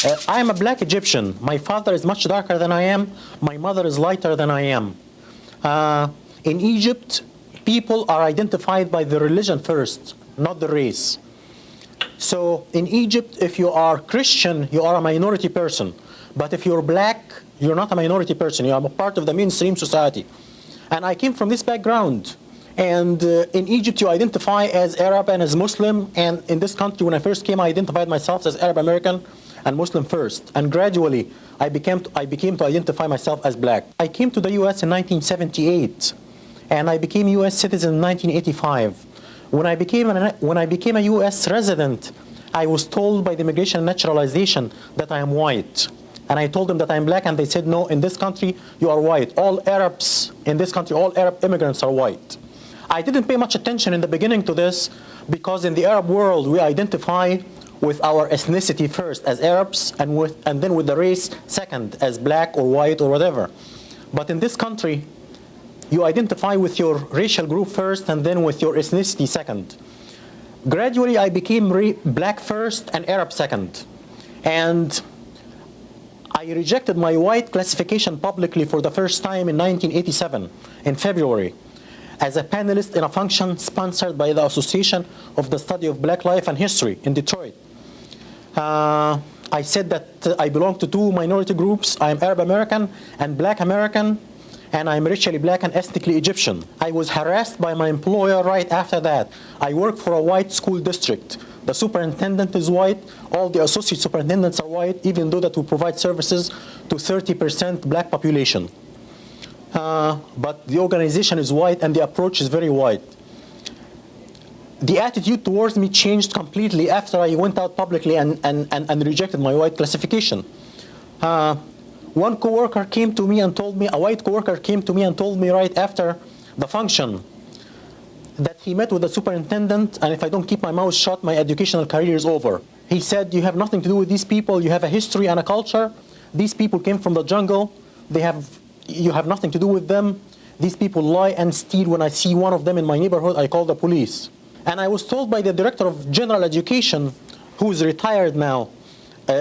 I am a black Egyptian. My father is much darker than I am. My mother is lighter than I am. In Egypt, people are identified by the religion first, not the race. So in Egypt, if you are Christian, you are a minority person. But if you're black, you're not a minority person. You are a part of the mainstream society. And I came from this background. And in Egypt, you identify as Arab and as Muslim. And in this country, when I first came, I identified myself as Arab American and Muslim first. And gradually, I became to identify myself as black. I came to the US in 1978. And I became US citizen in 1985. When I became a US resident, I was told by the Immigration and Naturalization that I am white. And I told them that I'm black, and they said, no, in this country, you are white. All Arabs in this country, all Arab immigrants are white. I didn't pay much attention in the beginning to this, because in the Arab world, we identify with our ethnicity first as Arabs, and then with the race second as black or white or whatever. But in this country, you identify with your racial group first and then with your ethnicity second. Gradually, I became black first and Arab second. And I rejected my white classification publicly for the first time in 1987, in February, as a panelist in a function sponsored by the Association of the Study of Black Life and History in Detroit. I said that I belong to two minority groups. I am Arab American and Black American, and I'm racially black and ethnically Egyptian. I was harassed by my employer right after that. I work for a white school district. The superintendent is white. All the associate superintendents are white, even though that we provide services to 30% black population. But the organization is white and the approach is very white. The attitude towards me changed completely after I went out publicly and rejected my white classification. One coworker came to me and told me, a white coworker came to me and told me right after the function that he met with the superintendent, and if I don't keep my mouth shut, my educational career is over. He said, you have nothing to do with these people. You have a history and a culture. These people came from the jungle. You have nothing to do with them. These people lie and steal. When I see one of them in my neighborhood, I call the police. And I was told by the director of general education, who is retired now,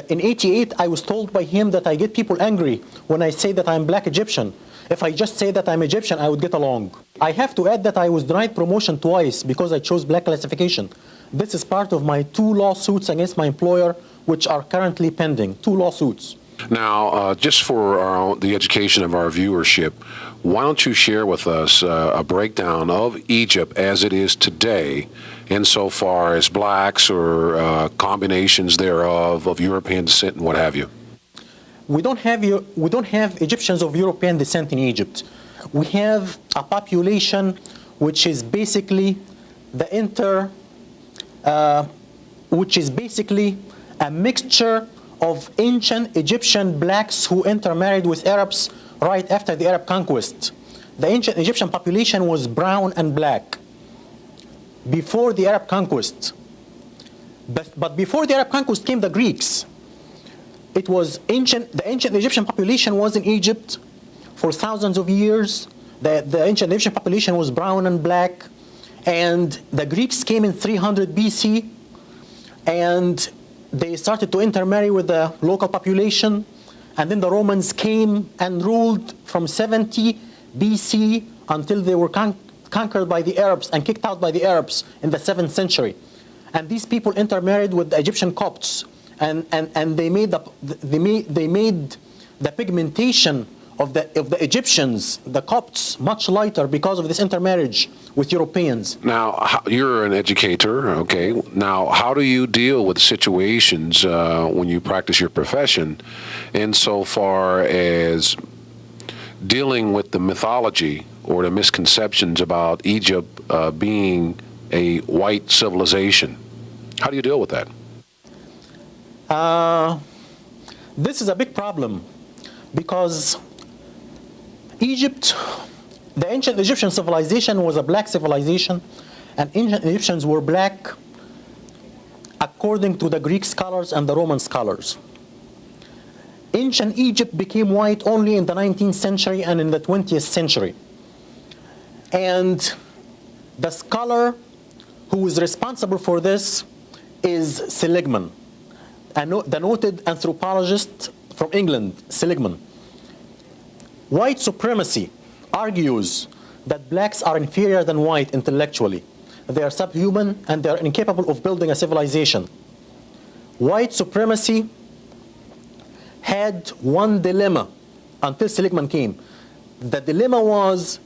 in '88, I was told by him that I get people angry when I say that I'm black Egyptian. If I just say that I'm Egyptian, I would get along. I have to add that I was denied promotion twice because I chose black classification. This is part of my 2 lawsuits against my employer, which are currently pending, 2 lawsuits. Now, just for the education of our viewership, why don't you share with us a breakdown of Egypt as it is today, insofar as blacks or combinations thereof of European descent and what have you? We don't have Egyptians of European descent in Egypt. We have a population which is basically which is basically a mixture of ancient Egyptian blacks who intermarried with Arabs right after the Arab conquest. The ancient Egyptian population was brown and black before the Arab conquest. But before the Arab conquest came the Greeks. It was the ancient Egyptian population was in Egypt for thousands of years. The ancient Egyptian population was brown and black. And the Greeks came in 300 BC. And they started to intermarry with the local population. And then the Romans came and ruled from 70 BC until they were conquered by the Arabs and kicked out by the Arabs in the 7th century. And these people intermarried with the Egyptian Copts. And they made the pigmentation of the Egyptians, the Copts, much lighter because of this intermarriage with Europeans. Now, you're an educator, okay. Now, how do you deal with situations when you practice your profession insofar as dealing with the mythology or the misconceptions about Egypt being a white civilization? How do you deal with that? This is a big problem because Egypt, the ancient Egyptian civilization was a black civilization, and ancient Egyptians were black according to the Greek scholars and the Roman scholars. Ancient Egypt became white only in the 19th century and in the 20th century. And the scholar who is responsible for this is Seligman. the noted anthropologist from England, Seligman. White supremacy argues that blacks are inferior than white intellectually. They are subhuman and they are incapable of building a civilization. White supremacy had one dilemma until Seligman came. The dilemma was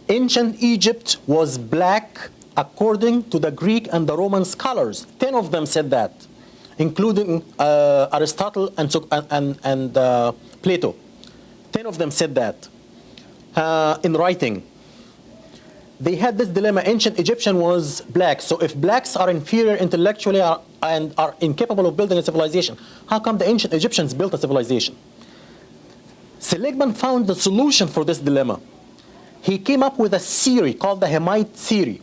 ancient Egypt was black according to the Greek and the Roman scholars. 10 of them said that, including Aristotle and Plato. 10 of them said that in writing. They had this dilemma. Ancient Egyptian was black. So if blacks are inferior intellectually and are incapable of building a civilization, how come the ancient Egyptians built a civilization? Seligman found the solution for this dilemma. He came up with a theory called the Hemite theory.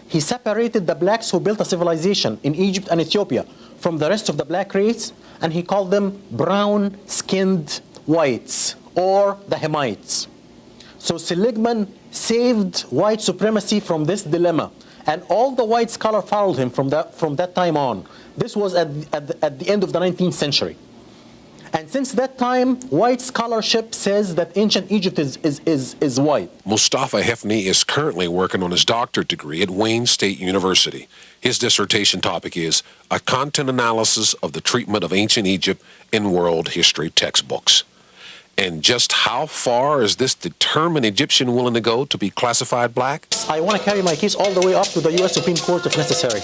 He separated the blacks who built a civilization in Egypt and Ethiopia from the rest of the black race, and he called them brown-skinned whites, or the Hemites. So Seligman saved white supremacy from this dilemma, and all the white scholars followed him from that time on. This was at the end of the 19th century. And since that time, white scholarship says that ancient Egypt is white. Mostafa Henfy is currently working on his doctorate degree at Wayne State University. His dissertation topic is a content analysis of the treatment of ancient Egypt in world history textbooks. And just how far is this determined Egyptian willing to go to be classified black? I want to carry my case all the way up to the U.S. Supreme Court if necessary.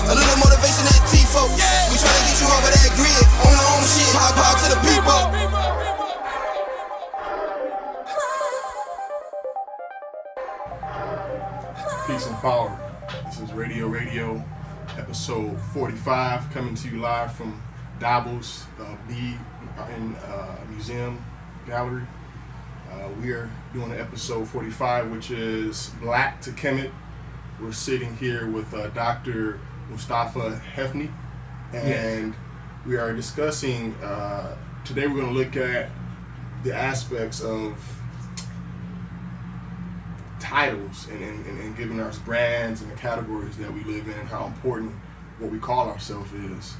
A little motivation at T-Fo. We tryna get you over that grid. On your own shit. Power to the people. Peace and power. This is Readyo Radio, episode 45, coming to you live from Davos, Museum Gallery. We are doing an episode 45, which is Black to Kemet. We're sitting here with Dr. Mostafa Henfy, and we are discussing, today we're going to look at the aspects of titles and giving us brands and the categories that we live in and how important what we call ourselves is.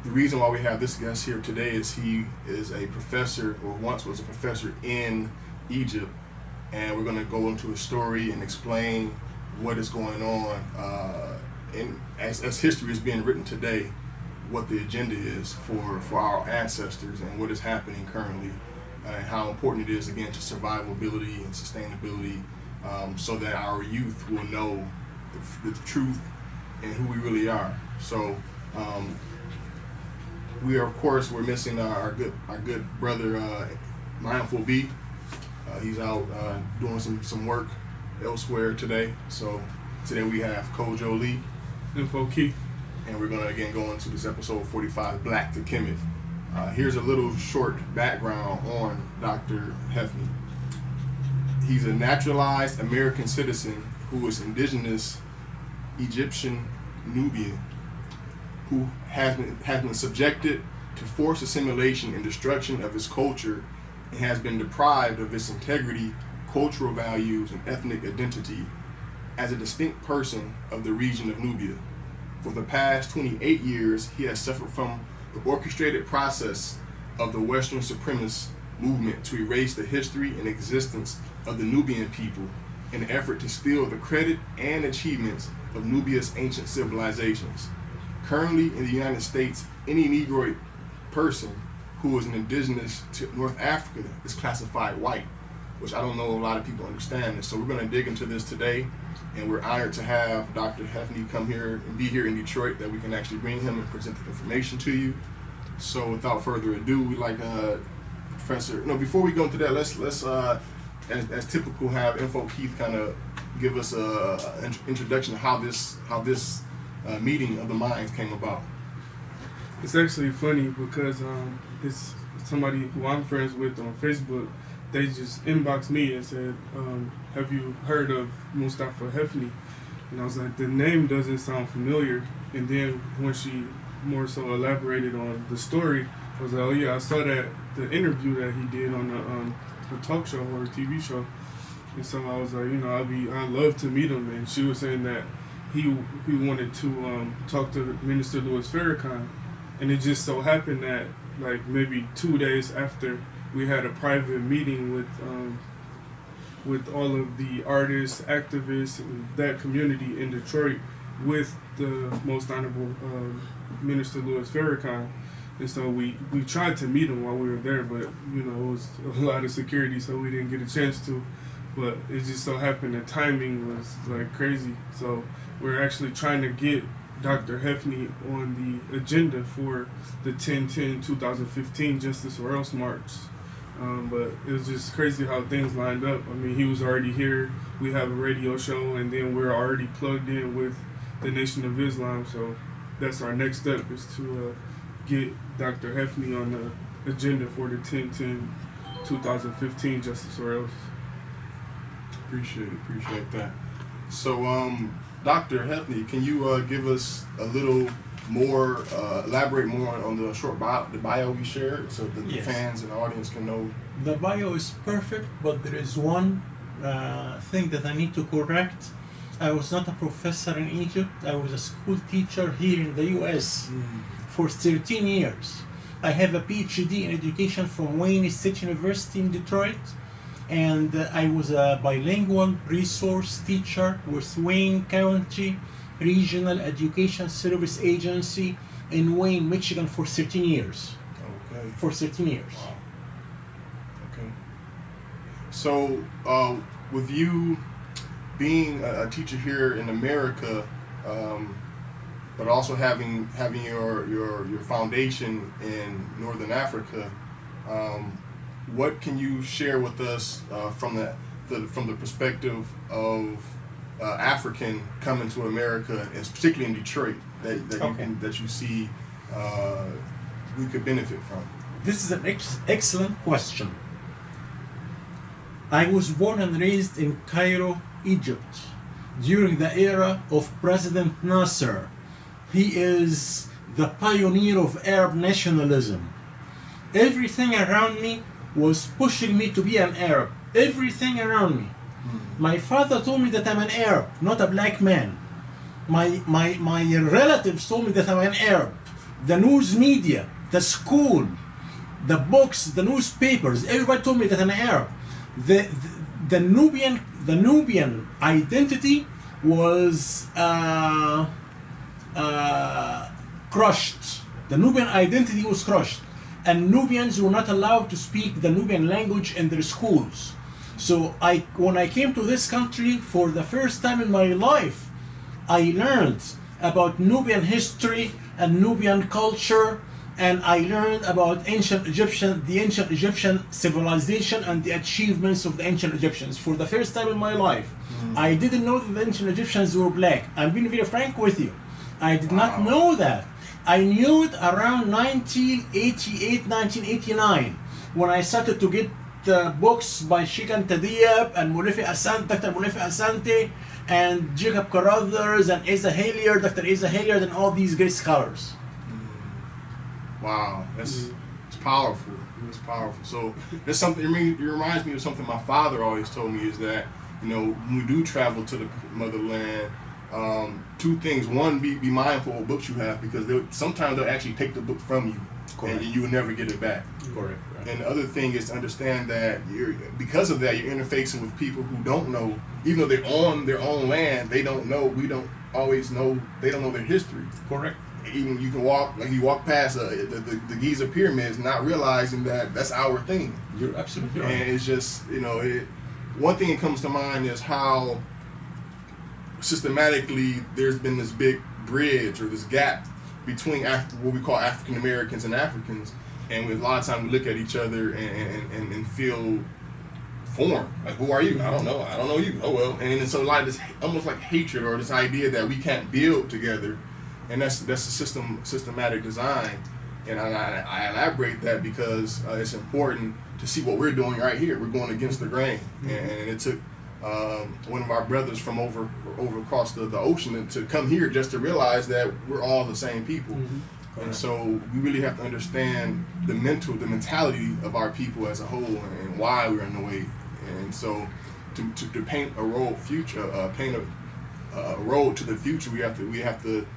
The reason why we have this guest here today is he is a professor, or once was a professor in Egypt, and we're going to go into his story and explain what is going on and as history is being written today, what the agenda is for our ancestors and what is happening currently, and how important it is, again, to survivability and sustainability, so that our youth will know the truth and who we really are. So we're missing our good brother Mindful B. He's out doing some work elsewhere today. So today we have Kojo Lee, Info Key, and we're gonna again go into this episode 45, Black to Kemet. Here's a little short background on Dr. Henfy. He's a naturalized American citizen who is indigenous Egyptian Nubian, who has been subjected to forced assimilation and destruction of his culture, and has been deprived of its integrity, cultural values, and ethnic identity as a distinct person of the region of Nubia. For the past 28 years, he has suffered from the orchestrated process of the Western supremacist movement to erase the history and existence of the Nubian people in an effort to steal the credit and achievements of Nubia's ancient civilizations. Currently in the United States, any Negroid person who is an indigenous to North Africa is classified white, which I don't know a lot of people understand this. So we're going to dig into this today, and we're honored to have Dr. Henfy come here and be here in Detroit, that we can actually bring him and present the information to you. So without further ado, we'd like Professor, before we go into that, let's as typical, have Info Keith kind of give us an introduction of how this meeting of the minds came about. It's actually funny because it's somebody who I'm friends with on Facebook. They just inboxed me and said, have you heard of Mostafa Henfy? And I was like, the name doesn't sound familiar. And then when she more so elaborated on the story, I was like, oh yeah, I saw the interview that he did on the talk show or TV show, and so I was like, I'd love to meet him. And she was saying that he wanted to talk to Minister Louis Farrakhan, and it just so happened that like maybe 2 days after we had a private meeting with all of the artists, activists, and that community in Detroit with the Most Honorable Minister Louis Farrakhan. And so we tried to meet him while we were there, but it was a lot of security, so we didn't get a chance to. But it just so happened the timing was like crazy. So we're actually trying to get Dr. Henfy on the agenda for the 10/10/2015 Justice or Else March. But it was just crazy how things lined up. I mean, he was already here. We have a radio show, and then we're already plugged in with the Nation of Islam. So that's our next step, is to get Dr. Henfy on the agenda for the 10/10/2015 Justice or Else. Appreciate that. So, Dr. Henfy, can you give us a little more, elaborate more on the short bio we shared, so that the fans and the audience can know? The bio is perfect, but there is one thing that I need to correct. I was not a professor in Egypt. I was a school teacher here in the US for 13 years. I have a PhD in education from Wayne State University in Detroit, and I was a bilingual resource teacher with Wayne County Regional Education Service Agency in Wayne, Michigan for 13 years. Okay. For 13 years. Wow. Okay. So, with you being a teacher here in America, but also having your foundation in Northern Africa, what can you share with us from the perspective of African coming to America, and particularly in Detroit, that you see we could benefit from? This is an excellent question. I was born and raised in Cairo, Egypt, during the era of President Nasser. He is the pioneer of Arab nationalism. Everything around me was pushing me to be an Arab. Everything around me. My father told me that I'm an Arab, not a black man. My relatives told me that I'm an Arab. The news media, the school, the books, the newspapers, everybody told me that I'm an Arab. The Nubian identity was crushed. The Nubian identity was crushed, and Nubians were not allowed to speak the Nubian language in their schools. So when I came to this country for the first time in my life, I learned about Nubian history and Nubian culture, and I learned about the ancient Egyptian civilization and the achievements of the ancient Egyptians for the first time in my life. I didn't know that the ancient Egyptians were black. I'm being very frank with you. I did not know that. I knew it around 1988, 1989, when I started to get books by Sheikh Anta Diab and Dr. Molefi Asante and Jacob Carruthers and Dr. Asa Hilliard, and all these great scholars. Wow, it's powerful. It's powerful. So there's something. It reminds me of something my father always told me, is that when we do travel to the motherland, two things. One, be mindful of books you have, because sometimes they'll actually take the book from you. Correct. And you will never get it back. Correct. Right. And the other thing is to understand that because of that, you're interfacing with people who don't know, even though they're on their own land, they don't know. We don't always know. They don't know their history. Correct. Even you walk past the Giza pyramids, not realizing that that's our thing. You're absolutely right. And it's just one thing that comes to mind is how systematically there's been this big bridge or this gap between what we call African Americans and Africans, and a lot of times we look at each other and feel foreign. Like, who are you? I don't know you. Oh well. And so a lot of this almost like hatred, or this idea that we can't build together, and that's a systematic design. And I elaborate that because it's important to see what we're doing right here. We're going against the grain, and it took one of our brothers from over across the ocean to come here just to realize that we're all the same people. And so we really have to understand the mentality of our people as a whole and why we're in the way. And so to paint a road road to the future, we have to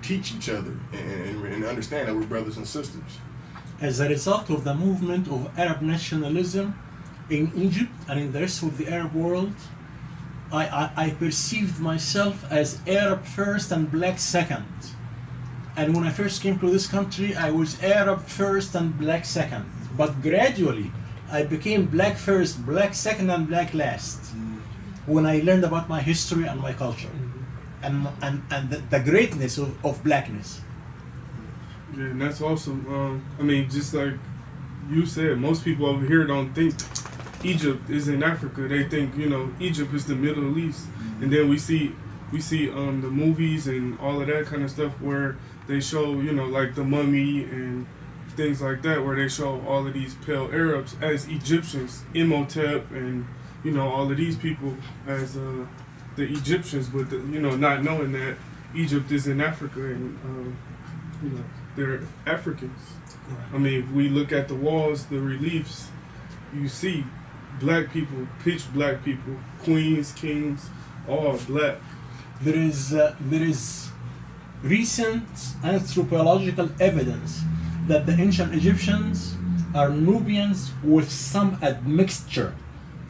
teach each other and understand that we're brothers and sisters. As a result of the movement of Arab nationalism in Egypt and in the rest of the Arab world, I perceived myself as Arab first and black second. And when I first came to this country, I was Arab first and black second. But gradually, I became black first, black second, and black last. When I learned about my history and my culture, and the greatness of blackness. Yeah, and that's awesome. I mean, just like you said, most people over here don't think Egypt is in Africa. They think, Egypt is the Middle East. And then we see the movies and all of that kind of stuff where they show, like the Mummy and things like that, where they show all of these pale Arabs as Egyptians, Imhotep and, all of these people as the Egyptians, but, not knowing that Egypt is in Africa and, they're Africans. I mean, if we look at the walls, the reliefs, you see black people, pitch black people, queens, kings, all black. There is recent anthropological evidence that the ancient Egyptians are Nubians with some admixture.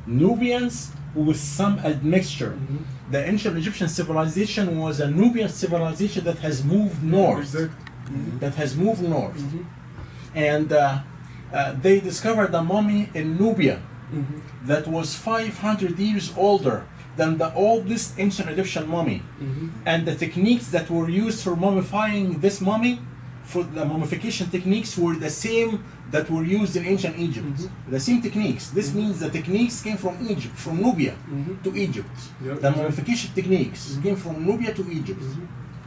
Nubians with some admixture. Mm-hmm. The ancient Egyptian civilization was a Nubian civilization that has moved north. Exactly. Mm-hmm. That has moved north. Mm-hmm. And they discovered a mummy in Nubia that was 500 years older than the oldest ancient Egyptian mummy. And the techniques that were used for mummifying this mummy, for the mummification techniques, were the same that were used in ancient Egypt. The same techniques. This means the techniques came from Egypt, from Nubia to Egypt. Yep. The mummification techniques came from Nubia to Egypt.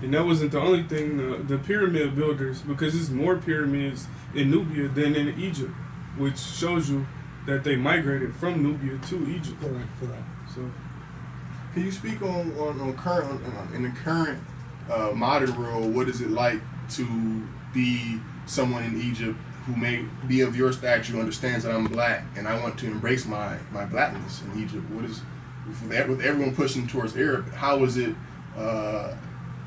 And that wasn't the only thing. The pyramid builders, because there's more pyramids in Nubia than in Egypt, which shows you that they migrated from Nubia to Egypt. Correct. So, can you speak on current in the current modern world? What is it like to be someone in Egypt who may be of your stature, understands that I'm black, and I want to embrace my blackness in Egypt? What is, with everyone pushing towards Arab? How is it?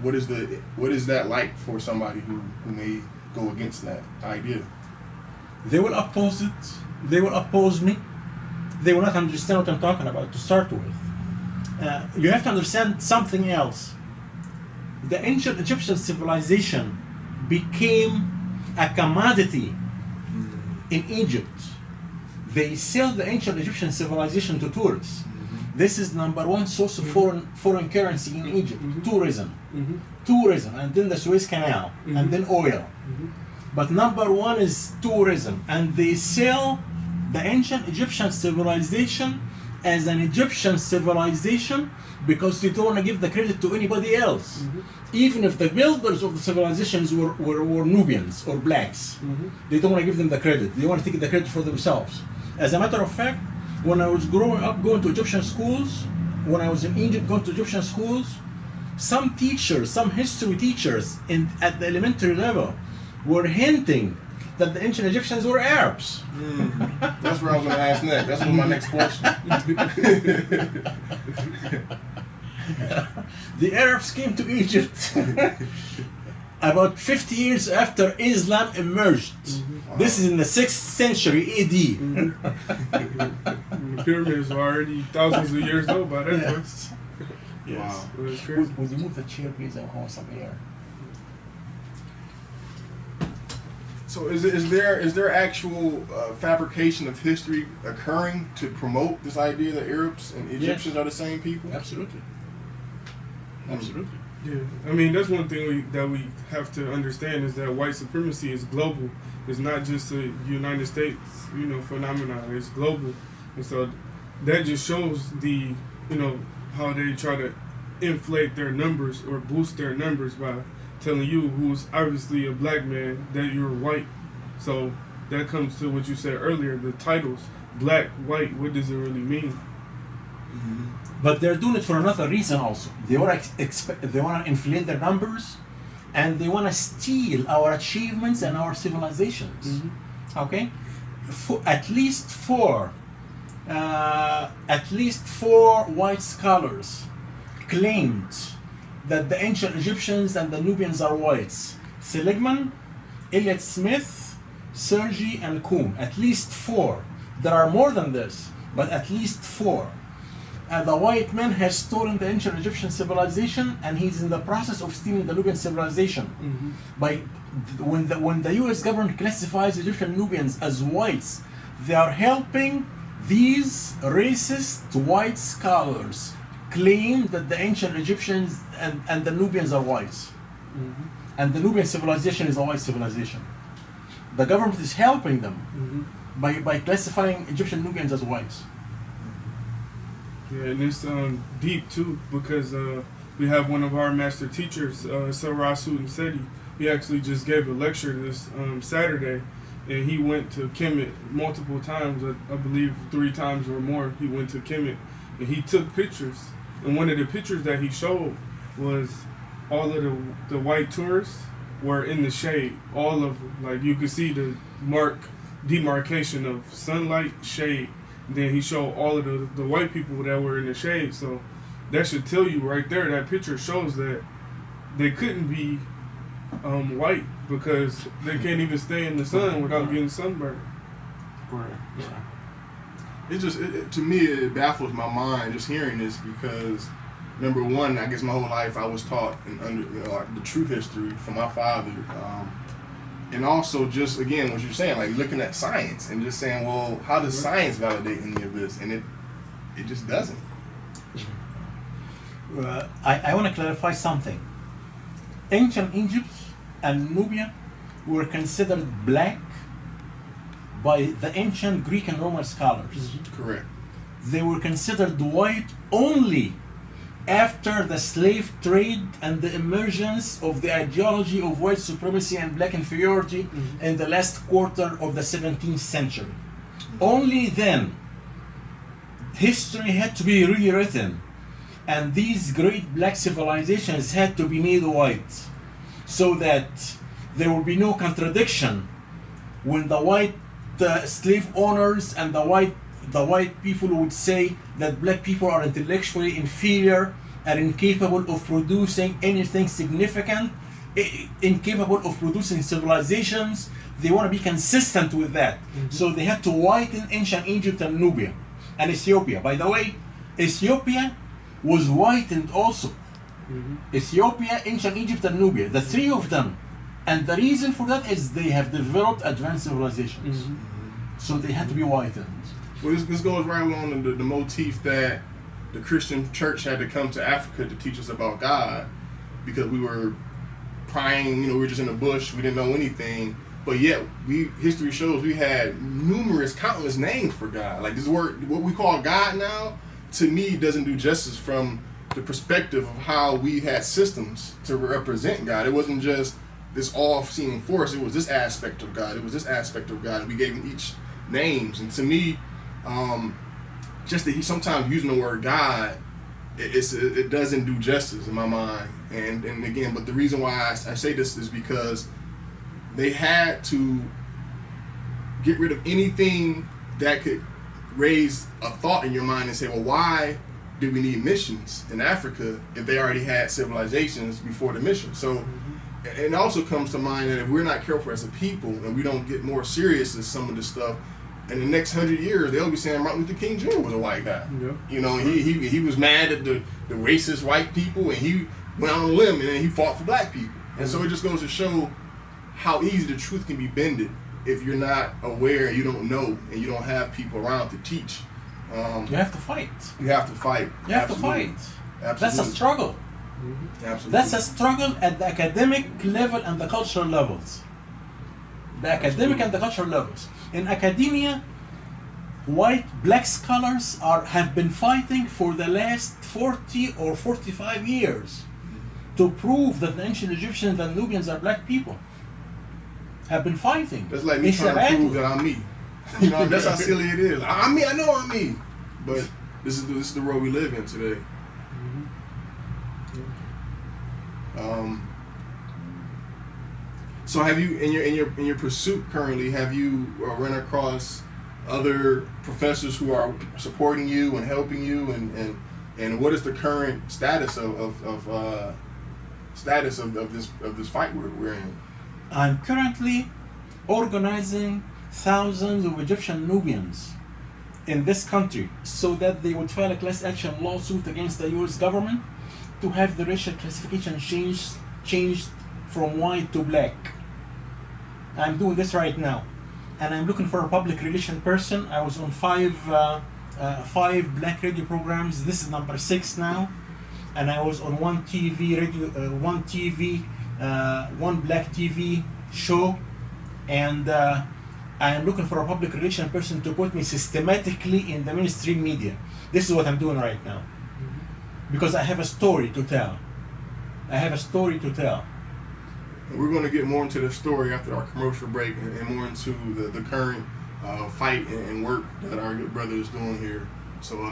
What is that like for somebody who may go against that idea? They will oppose it. They will oppose me. They will not understand what I'm talking about to start with. You have to understand something else. The ancient Egyptian civilization became a commodity in Egypt. They sell the ancient Egyptian civilization to tourists. This is number one source of foreign currency in Egypt, tourism. Tourism, and then the Suez Canal, and then oil. But number one is tourism, and they sell the ancient Egyptian civilization as an Egyptian civilization because they don't want to give the credit to anybody else. Even if the builders of the civilizations were Nubians or blacks, they don't want to give them the credit. They want to take the credit for themselves. As a matter of fact, when I was growing up going to Egyptian schools, when I was in Egypt going to Egyptian schools, some teachers, some history teachers at the elementary level were hinting that the ancient Egyptians were Arabs. That's where I was going to ask next. That's my next question. The Arabs came to Egypt about 50 years after Islam emerged. This is in the 6th century AD. The pyramids are already thousands of years old by that time. Yes. Wow. It's crazy. Would you move the chair, please? I want some air. So is there actual fabrication of history occurring to promote this idea that Arabs and Egyptians are the same people? Absolutely. Absolutely. Yeah, I mean, that's one thing that we have to understand is that white supremacy is global. It's not just a United States, phenomenon. It's global, and so that just shows the, how they try to inflate their numbers or boost their numbers by telling you, who's obviously a black man, that you're white. So that comes to what you said earlier, the titles, black, white. What does it really mean? But they're doing it for another reason also. They want to inflate their numbers, and they want to steal our achievements and our civilizations. Okay, at least four white scholars claimed that the ancient Egyptians and the Nubians are whites. Seligman, Elliot Smith, Sergi, and Kuhn. At least four. There are more than this, but at least four. The white man has stolen the ancient Egyptian civilization, and he's in the process of stealing the Nubian civilization. When the U.S. government classifies Egyptian Nubians as whites, they are helping these racist white scholars claim that the ancient Egyptians and the Nubians are whites. And the Nubian civilization is a white civilization. The government is helping them by classifying Egyptian Nubians as whites. Yeah, and it's deep too, because we have one of our master teachers, Sir Rasul Seti. He actually just gave a lecture this Saturday, and he went to Kemet multiple times. I believe 3 times or more. He went to Kemet, and he took pictures. And one of the pictures that he showed was all of the white tourists were in the shade. All of them, like you could see the demarcation of sunlight, shade. Then he showed all of the white people that were in the shade. So that should tell you right there, that picture shows that they couldn't be white, because they can't even stay in the sun without getting sunburned. It just, to me, it baffles my mind just hearing this, because number one, I guess my whole life I was taught the true history from my father. And also just, again, what you're saying, like looking at science and just saying, well, how does science validate any of this? And it just doesn't. I want to clarify something. Ancient Egypt and Nubia were considered black by the ancient Greek and Roman scholars. Correct. They were considered white only after the slave trade and the emergence of the ideology of white supremacy and black inferiority in the last quarter of the 17th century. Only then history had to be rewritten, and these great black civilizations had to be made white, so that there will be no contradiction when the white slave owners and the white people would say that black people are intellectually inferior and incapable of producing anything significant, incapable of producing civilizations. They want to be consistent with that. So they had to whiten ancient Egypt and Nubia and Ethiopia. By the way, Ethiopia was whitened also. Ethiopia, ancient Egypt, and Nubia, the 3 of them. And the reason for that is they have developed advanced civilizations. So they had to be whitened. Well, this goes right along the motif that the Christian church had to come to Africa to teach us about God, because we were prying, we were just in the bush, we didn't know anything. But yet, history shows we had countless names for God. Like this word, what we call God now, to me, doesn't do justice from the perspective of how we had systems to represent God. It wasn't just this all-seeing force. It was this aspect of God. It was this aspect of God, and we gave them each names. And to me, just that he sometimes using the word God, it doesn't do justice in my mind. And again, but the reason why I say this is because they had to get rid of anything that could raise a thought in your mind and say, well, why do we need missions in Africa if they already had civilizations before the mission? So it also comes to mind that if we're not careful as a people and we don't get more serious in some of this stuff, in the next 100 years, they'll be saying Martin Luther King Jr. was a white guy. He was mad at the racist white people, and he went out on a limb, and then he fought for black people. And so it just goes to show how easy the truth can be bended if you're not aware, you don't know, and you don't have people around to teach. You have to fight. You have to fight. You have Absolutely. to fight. Absolutely. That's a struggle. Absolutely. That's a struggle at the academic level and the cultural levels. The academic and the cultural levels. In academia, black scholars have been fighting for the last 40 or 45 years to prove that the ancient Egyptians and Nubians are black people. Have been fighting. That's like me trying to prove that I'm me. That's how silly it is. I'm me. I know I'm me. But this is the world we live in today. So have you, in your pursuit currently, have you run across other professors who are supporting you and helping you, and what is the current status of this fight we're in? I'm currently organizing thousands of Egyptian Nubians in this country so that they would file a class action lawsuit against the US government to have the racial classification changed from white to black. I'm doing this right now, and I'm looking for a public relation person. I was on five black radio programs. This is number 6 now, and I was on one black TV show, and I am looking for a public relation person to put me systematically in the mainstream media. This is what I'm doing right now, because I have a story to tell. And we're going to get more into the story after our commercial break, and more into the current fight and work that our good brother is doing here. So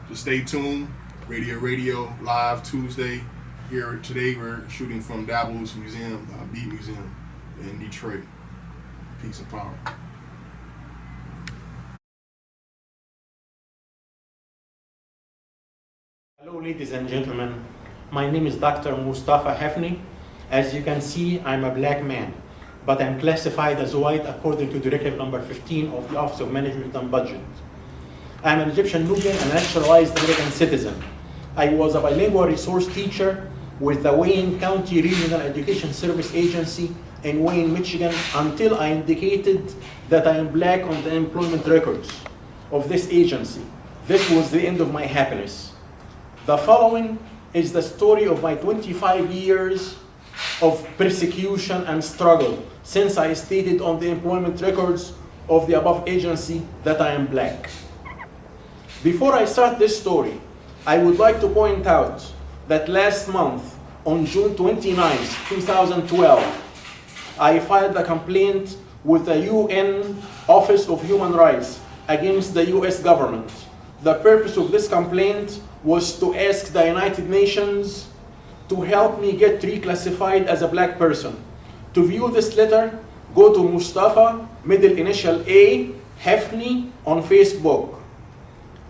just stay tuned. Readyo Radio live Tuesday. Here today we're shooting from Dabble's Museum, Beat Museum in Detroit. Peace and power. Hello, ladies and gentlemen. My name is Dr. Mostafa Henfy. As you can see, I'm a black man, but I'm classified as white according to Directive No. 15 of the Office of Management and Budget. I'm an Egyptian Nubian and naturalized American citizen. I was a bilingual resource teacher with the Wayne County Regional Education Service Agency in Wayne, Michigan, until I indicated that I am black on the employment records of this agency. This was the end of my happiness. The following is the story of my 25 years of persecution and struggle since I stated on the employment records of the above agency that I am black. Before I start this story, I would like to point out that last month, on June 29, 2012, I filed a complaint with the UN Office of Human Rights against the US government. The purpose of this complaint was to ask the United Nations to help me get reclassified as a black person. To view this letter, go to Mustafa, middle initial A, Henfy on Facebook.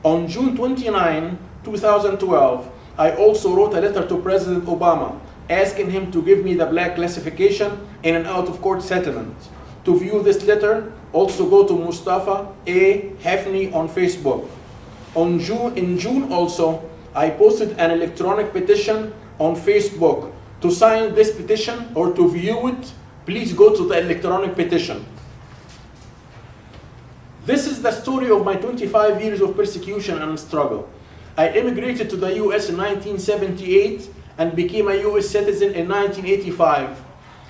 On June 29, 2012, I also wrote a letter to President Obama asking him to give me the black classification in an out-of-court settlement. To view this letter, also go to Mustafa A. Henfy on Facebook. In June also, I posted an electronic petition on Facebook. To sign this petition or to view it, please go to the electronic petition. This is the story of my 25 years of persecution and struggle. I immigrated to the US in 1978 and became a US citizen in 1985.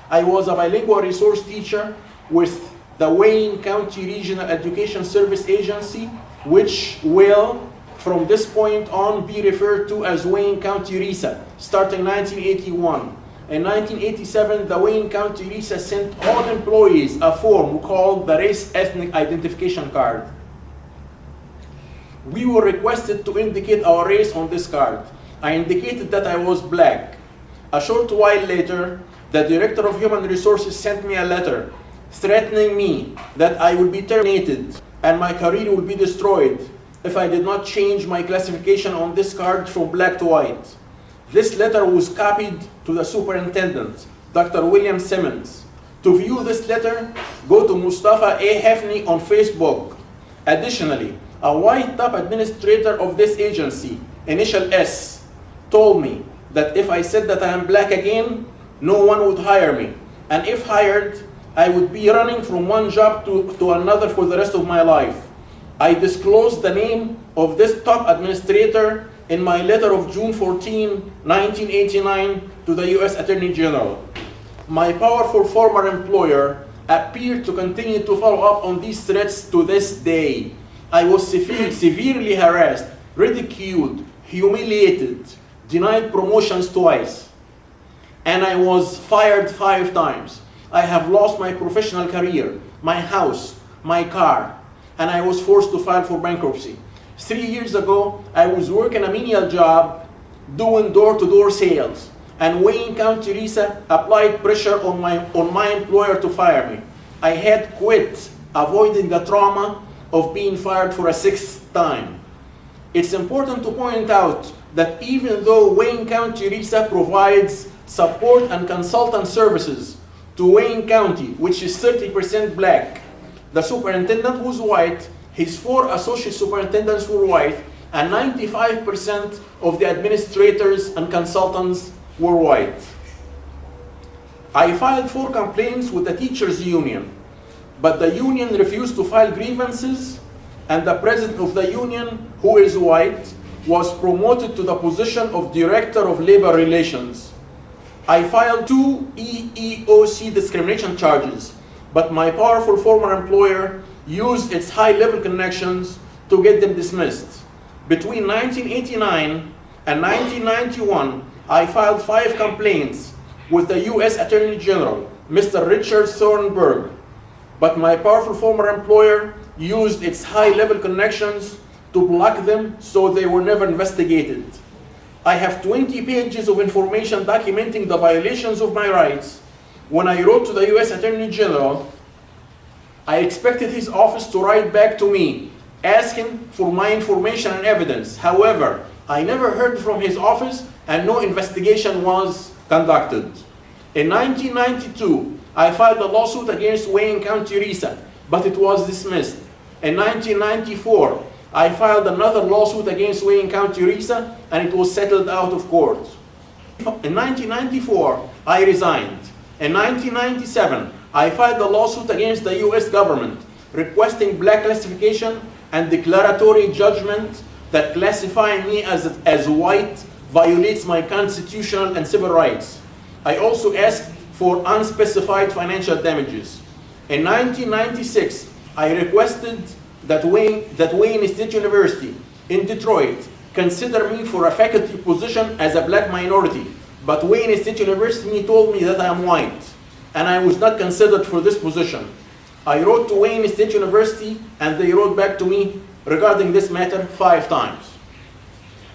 I was a bilingual resource teacher with the Wayne County Regional Education Service Agency, which will, from this point on, be referred to as Wayne County RESA, starting 1981. In 1987, the Wayne County RESA sent all employees a form called the Race Ethnic Identification Card. We were requested to indicate our race on this card. I indicated that I was black. A short while later, the Director of Human Resources sent me a letter threatening me that I would be terminated and my career would be destroyed if I did not change my classification on this card from black to white. This letter was copied to the superintendent, Dr. William Simmons. To view this letter, go to Mustafa A. Henfy on Facebook. Additionally, a white top administrator of this agency, initial S, told me that if I said that I am black again, no one would hire me. And if hired, I would be running from one job to another for the rest of my life. I disclosed the name of this top administrator in my letter of June 14, 1989 to the US Attorney General. My powerful former employer appeared to continue to follow up on these threats to this day. I was severely harassed, ridiculed, humiliated, denied promotions twice, and I was fired 5 times. I have lost my professional career, my house, my car, and I was forced to file for bankruptcy. 3 years ago, I was working a menial job doing door-to-door sales. and Wayne County RISA applied pressure on my employer to fire me. I had quit, avoiding the trauma of being fired for a sixth time. It's important to point out that even though Wayne County RISA provides support and consultant services to Wayne County, which is 30% black, the superintendent was white, his 4 associate superintendents were white, and 95% of the administrators and consultants were white. I filed 4 complaints with the teachers union, but the union refused to file grievances, and the president of the union, who is white, was promoted to the position of Director of Labor Relations. I filed 2 EEOC discrimination charges, but my powerful former employer used its high-level connections to get them dismissed. Between 1989 and 1991, I filed 5 complaints with the U.S. Attorney General, Mr. Richard Thornburg, but my powerful former employer used its high-level connections to block them, so they were never investigated. I have 20 pages of information documenting the violations of my rights. When I wrote to the U.S. Attorney General, I expected his office to write back to me, asking for my information and evidence. However, I never heard from his office and no investigation was conducted. In 1992, I filed a lawsuit against Wayne County RISA, but it was dismissed. In 1994, I filed another lawsuit against Wayne County RISA, and it was settled out of court. In 1994, I resigned. In 1997, I filed a lawsuit against the US government, requesting black classification and declaratory judgment that classifying me as white violates my constitutional and civil rights. I also asked for unspecified financial damages. In 1996, I requested that Wayne State University in Detroit consider me for a faculty position as a black minority, but Wayne State University told me that I am white, and I was not considered for this position. I wrote to Wayne State University, and they wrote back to me regarding this matter 5 times.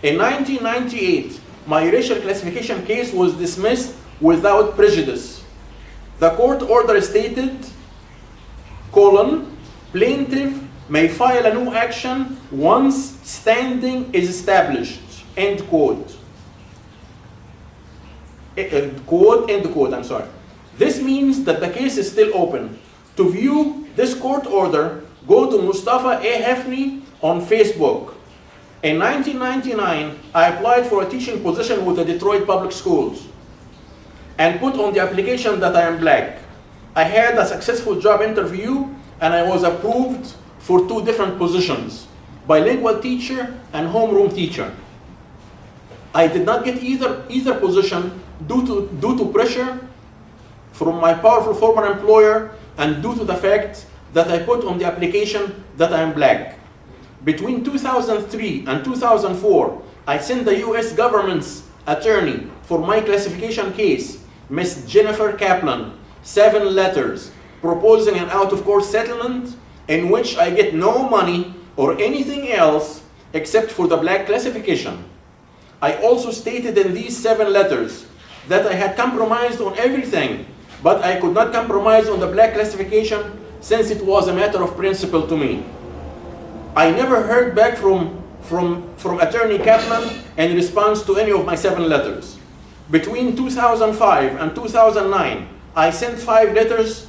In 1998, my racial classification case was dismissed without prejudice. The court order stated, plaintiff may file a new action once standing is established, end quote. End quote, I'm sorry. This means that the case is still open. To view this court order, go to Mostafa A. Henfy on Facebook. In 1999, I applied for a teaching position with the Detroit Public Schools and put on the application that I am black. I had a successful job interview and I was approved for 2 different positions, bilingual teacher and homeroom teacher. I did not get either position due to pressure from my powerful former employer and due to the fact that I put on the application that I am black. Between 2003 and 2004, I sent the US government's attorney for my classification case, Ms. Jennifer Kaplan, 7 letters proposing an out-of-court settlement in which I get no money or anything else except for the black classification. I also stated in these 7 letters that I had compromised on everything, but I could not compromise on the black classification since it was a matter of principle to me. I never heard back from Attorney Kaplan in response to any of my 7 letters. Between 2005 and 2009, I sent 5 letters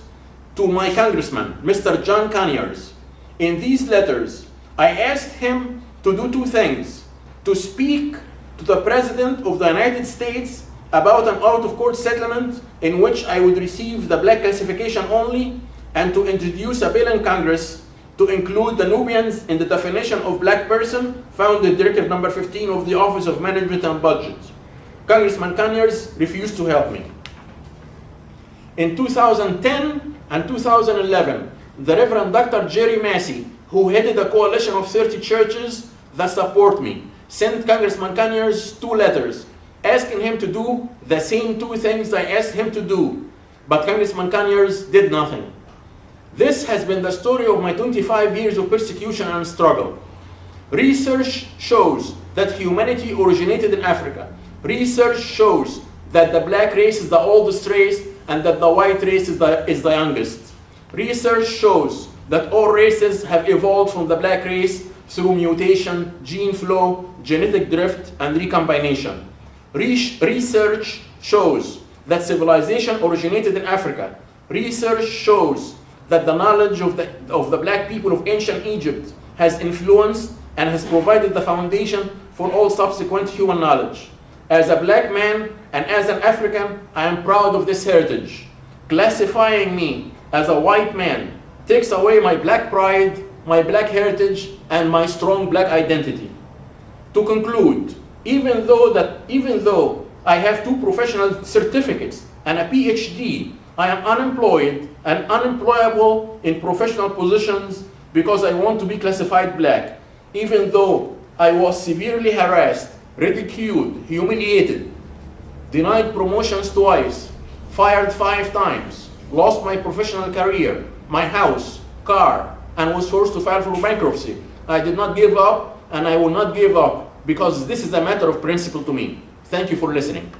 to my congressman, Mr. John Conyers. In these letters, I asked him to do 2 things: to speak to the President of the United States about an out-of-court settlement in which I would receive the black classification only, and to introduce a bill in Congress to include the Nubians in the definition of black person found in Directive No. 15 of the Office of Management and Budget. Congressman Conyers refused to help me. In 2010 and 2011, the Reverend Dr. Jerry Massey, who headed a coalition of 30 churches that support me, sent Congressman Conyers 2 letters asking him to do the same 2 things I asked him to do, but Congressman Conyers did nothing. This has been the story of my 25 years of persecution and struggle. Research shows that humanity originated in Africa. Research shows that the black race is the oldest race and that the white race is the youngest. Research shows that all races have evolved from the black race through mutation, gene flow, genetic drift, and recombination. Research shows that civilization originated in Africa. Research shows that the knowledge of the black people of ancient Egypt has influenced and has provided the foundation for all subsequent human knowledge. As a black man and as an African, I am proud of this heritage. Classifying me as a white man takes away my black pride, my black heritage, and my strong black identity. To conclude, even though I have 2 professional certificates and a PhD, I am unemployed and unemployable in professional positions because I want to be classified black, even though I was severely harassed, ridiculed, humiliated, denied promotions twice, fired 5 times, lost my professional career, my house, car, and was forced to file for bankruptcy. I did not give up, and I will not give up, because this is a matter of principle to me. Thank you for listening.